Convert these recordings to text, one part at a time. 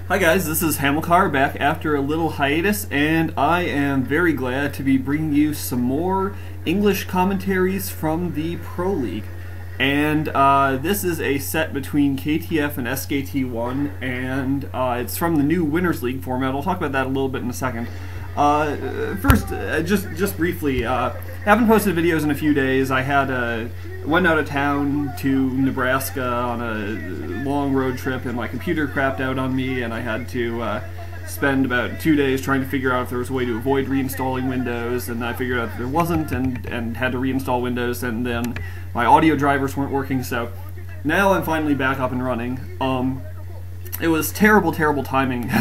Hi guys, this is Hamilcar back after a little hiatus, and I am very glad to be bringing you some more English commentaries from the Pro League. And this is a set between KTF and SKT1, and it's from the new Winners League format. I'll talk about that a little bit in a second. First, just briefly, haven't posted videos in a few days. I went out of town to Nebraska on a long road trip, and my computer crapped out on me, and I had to spend about 2 days trying to figure out if there was a way to avoid reinstalling Windows, and I figured out that there wasn't, and had to reinstall Windows, and then my audio drivers weren't working, so now I'm finally back up and running. It was terrible timing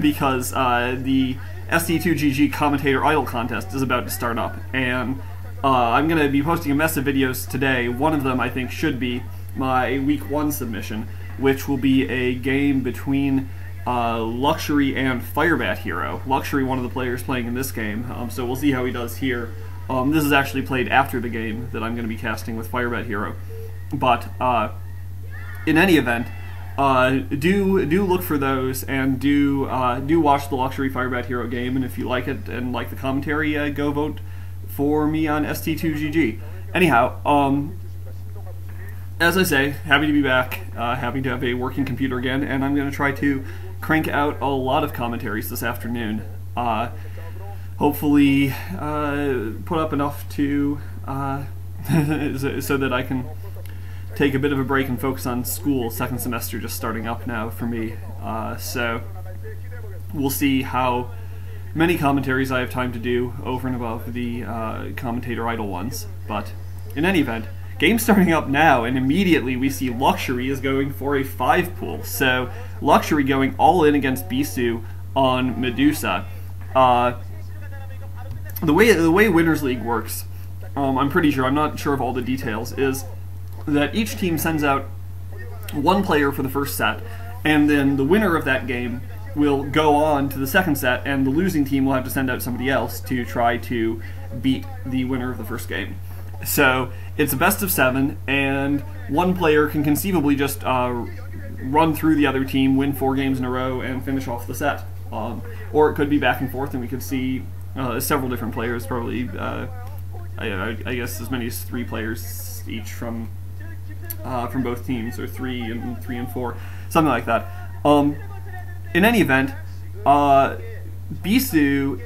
because the ST2GG Commentator Idol contest is about to start up, and I'm going to be posting a mess of videos today. One of them, I think, should be my Week 1 submission, which will be a game between Luxury and FireBatHero. Luxury, one of the players playing in this game, so we'll see how he does here. This is actually played after the game that I'm going to be casting with FireBatHero. But in any event, do look for those, and do watch the Luxury FireBatHero game, and if you like it and like the commentary, go vote for me on ST2GG. Anyhow, as I say, happy to be back, happy to have a working computer again, and I'm going to try to crank out a lot of commentaries this afternoon. Hopefully put up enough to so that I can take a bit of a break and focus on school. Second semester just starting up now for me, so we'll see how many commentaries I have time to do over and above the Commentator Idol ones. But in any event, game's starting up now, and immediately we see Luxury is going for a 5 pool. So Luxury going all in against Bisu on Medusa. The way Winners League works, I'm pretty sure, I'm not sure of all the details, is that each team sends out one player for the first set, and then the winner of that game will go on to the second set, and the losing team will have to send out somebody else to try to beat the winner of the first game. So it's a best of 7, and one player can conceivably just run through the other team, win 4 games in a row, and finish off the set. Or it could be back and forth, and we could see several different players, probably, I guess as many as 3 players each from both teams, or 3 and 4, something like that. In any event, Bisu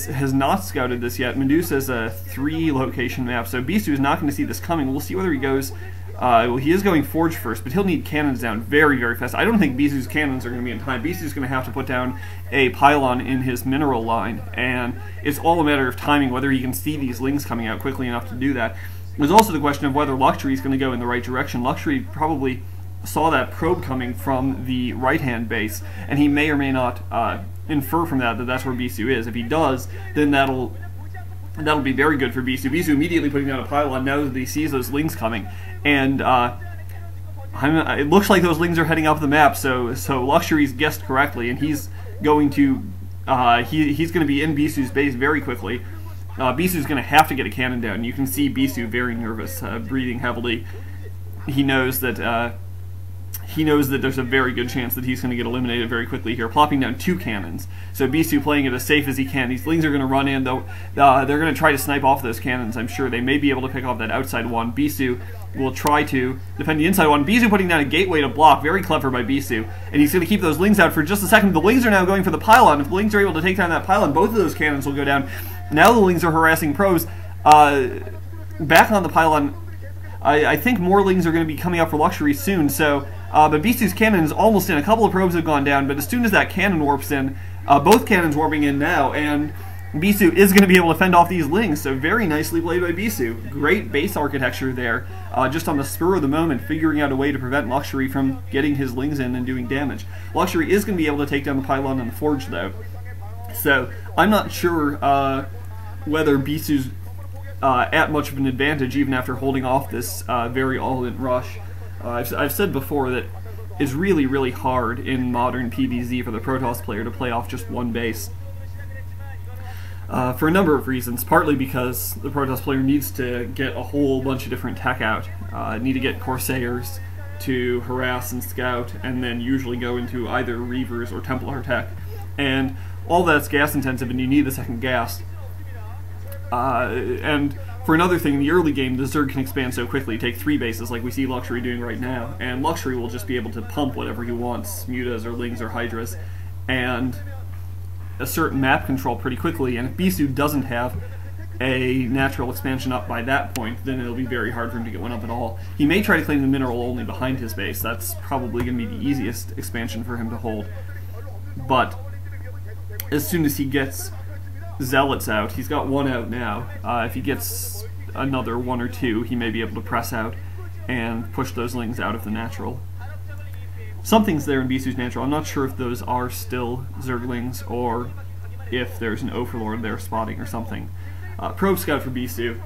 has not scouted this yet. Medusa is a 3-location map, so Bisu is not going to see this coming. We'll see whether he goes. Well, he is going Forge first, but he'll need cannons down very fast. I don't think Bisu's cannons are going to be in time. Bisu's going to have to put down a pylon in his mineral line, and it's all a matter of timing whether he can see these lings coming out quickly enough to do that. There's also the question of whether Luxury is going to go in the right direction. Luxury probably saw that probe coming from the right-hand base, and he may or may not infer from that that's where Bisu is. If he does, then that'll be very good for Bisu. Bisu immediately putting down a pylon now that he sees those lings coming, and it looks like those lings are heading up the map. So Luxury's guessed correctly, and he's going to he's going to be in Bisu's base very quickly. Bisu's going to have to get a cannon down. You can see Bisu very nervous, breathing heavily. He knows that there's a very good chance that he's going to get eliminated very quickly here, plopping down 2 cannons. So Bisu playing it as safe as he can. These lings are going to run in, though. They're going to try to snipe off those cannons, I'm sure. They may be able to pick off that outside one. Bisu will try to defend the inside one. Bisu putting down a gateway to block. Very clever by Bisu. And he's going to keep those lings out for just a second. The lings are now going for the pylon. If the lings are able to take down that pylon, both of those cannons will go down. Now the lings are harassing pros. Back on the pylon, I think more lings are going to be coming up for Luxury soon, so but Bisu's cannon is almost in. A couple of probes have gone down, but as soon as that cannon warps in, both cannons warping in now, and Bisu is going to be able to fend off these lings, so very nicely played by Bisu. Great base architecture there, just on the spur of the moment, figuring out a way to prevent Luxury from getting his lings in and doing damage. Luxury is going to be able to take down the pylon and the forge, though, so I'm not sure whether Bisu's at much of an advantage even after holding off this very all-in rush. I've said before that it's really hard in modern PvZ for the Protoss player to play off just one base. For a number of reasons, partly because the Protoss player needs to get a whole bunch of different tech out, need to get Corsairs to harass and scout, and then usually go into either Reavers or Templar tech. And all that's gas intensive, and you need the second gas. And for another thing, in the early game, the Zerg can expand so quickly, take 3 bases like we see Luxury doing right now, and Luxury will just be able to pump whatever he wants, Mutas or Lings or Hydras, and assert map control pretty quickly. And if Bisu doesn't have a natural expansion up by that point, then it'll be very hard for him to get one up at all. He may try to claim the mineral only behind his base. That's probably going to be the easiest expansion for him to hold. But as soon as he gets Zealots out, he's got 1 out now. If he gets another 1 or 2, he may be able to press out and push those Lings out of the natural. Something's there in Bisu's natural. I'm not sure if those are still Zerglings or if there's an Overlord there spotting or something. Probe Scout for Bisu,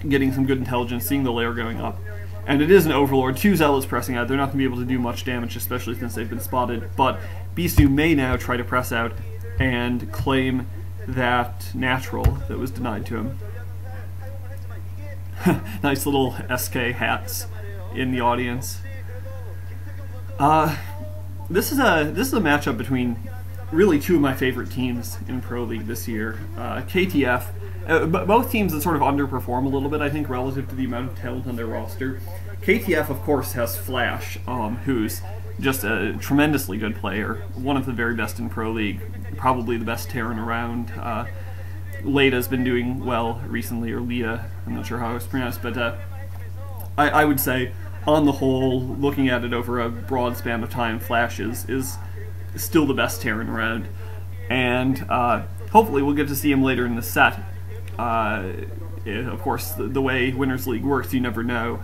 getting some good intelligence, seeing the layer going up. And it is an Overlord, 2 Zealots pressing out. They're not going to be able to do much damage, especially since they've been spotted. But Bisu may now try to press out and claim that natural that was denied to him. Nice little SK hats in the audience. This is a matchup between really 2 of my favorite teams in Pro League this year. KTF, both teams that sort of underperform a little bit, I think, relative to the amount of talent on their roster. KTF, of course, has Flash, who's just a tremendously good player, one of the very best in Pro League, probably the best Terran around. Leda's been doing well recently, or Leda, I'm not sure how it's pronounced, but I would say, on the whole, looking at it over a broad span of time, Flash is still the best Terran around. And hopefully we'll get to see him later in the set. Of course, the way Winners League works, you never know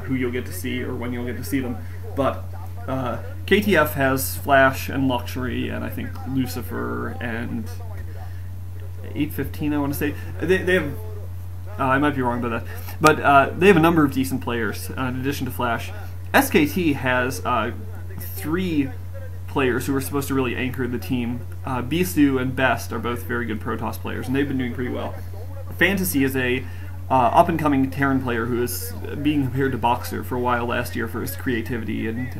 who you'll get to see or when you'll get to see them. But KTF has Flash and Luxury, and I think Lucifer and 815, I want to say. They have, I might be wrong about that, but they have a number of decent players in addition to Flash. SKT has 3 players who are supposed to really anchor the team. Bisu and Best are both very good Protoss players, and they've been doing pretty well. Fantasy is a up-and-coming Terran player who is being compared to Boxer for a while last year for his creativity and